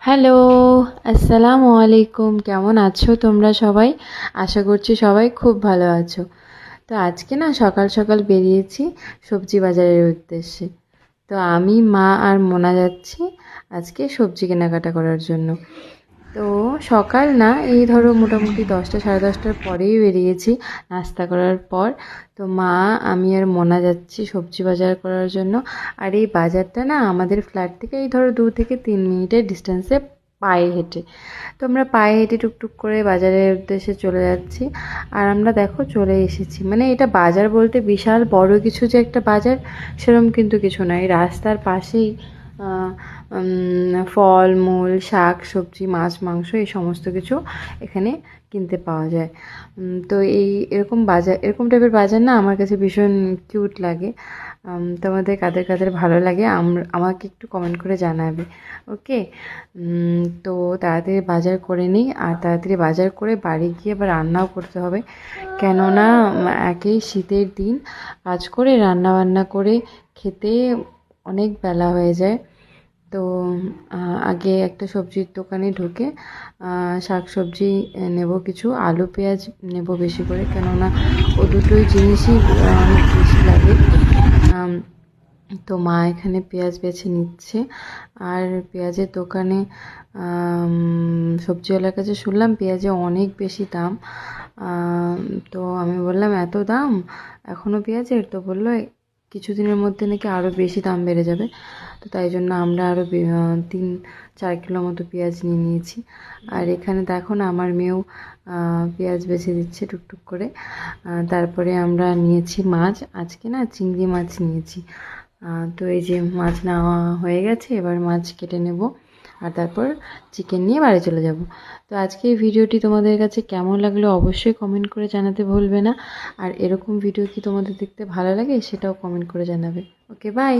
Hello, আসসালামু আলাইকুম। কেমন আছো তোমরা সবাই? আশা করছি সবাই খুব ভালো আছো। তো আজকে না সকাল সকাল বেরিয়েছি সবজি বাজারের উদ্দেশ্যে। তো আমি, মা আর মোনা যাচ্ছি আজকে সবজি কেনাকাটা করার জন্য। তো সকাল না, এই ধরো মোটামুটি 10টা সাড়ে 10টার পরেই বেরিয়েছি নাস্তা করার পর। তো মা, আমি আর মোনা যাচ্ছি সবজি বাজার করার জন্য। আর এই বাজারটা না আমাদের ফ্ল্যাট থেকে এই ধরো 2 থেকে 3 মিনিটের ডিস্টেন্সে, পায়ে হেঁটে। তো আমরা পায়ে হেঁটে টুকটুক করে বাজারের উদ্দেশ্যে চলে যাচ্ছি। আর আমরা দেখো চলে এসেছি, মানে এটা বাজার বলতে বিশাল বড় কিছু যে একটা বাজার সেরকম কিন্তু কিছু নয়। রাস্তার পাশেই ফল মূল, শাক সবজি, মাছ মাংস এই সমস্ত কিছু এখানে কিনতে পাওয়া যায়। তো এরকম বাজার, এরকম টাইপের বাজার না আমার কাছে ভীষণ কিউট লাগে। তোমাদের কাদের কাদের ভালো লাগে আমাকে একটু কমেন্ট করে জানাবে। ওকে। তো তাড়াতাড়ি বাজার করে নিই, আর তাড়াতাড়ি বাজার করে বাড়ি গিয়ে আবার রান্নাও করতে হবে। কেননা একেই শীতের দিন, কাজ করে রান্না বান্না করে খেতে অনেক বেলা হয়ে যায়। তো আগে একটা সবজির দোকানে ঢুকে শাক সবজি নেব, কিছু আলু পেঁয়াজ নেব বেশি করে, কেননা ও দুটোই জিনিসই অনেক বেশি লাগে। তো মা এখানে পেঁয়াজ বেছে নিচ্ছে। আর পেঁয়াজের দোকানে সবজিওয়ালার কাছে শুনলাম পেঁয়াজে অনেক বেশি দাম। তো আমি বললাম এত দাম এখনও পেঁয়াজের? তো বললো কিছুদিনের মধ্যে নাকি আরও বেশি দাম বেড়ে যাবে। তো তাই জন্য আমরা আরও 3-4 কিলো মতো পেঁয়াজ নিয়ে নিয়েছি। আর এখানে দেখো না আমার মেয়েও পেঁয়াজ বেছে দিচ্ছে টুকটুক করে। তারপরে আমরা নিয়েছি মাছ, আজকে না চিংড়ি মাছ নিয়েছি। তো এই যে মাছ নেওয়া হয়ে গেছে, এবার মাছ কেটে নেব আর তারপর চিকেন নিয়ে বাড়ি চলে যাব। তো আজকে এই ভিডিওটি তোমাদের কাছে কেমন লাগলো অবশ্যই কমেন্ট করে জানাতে ভুলবে না। আর এরকম ভিডিও কি তোমাদের দেখতে ভালো লাগে সেটাও কমেন্ট করে জানাবে। ওকে, বাই।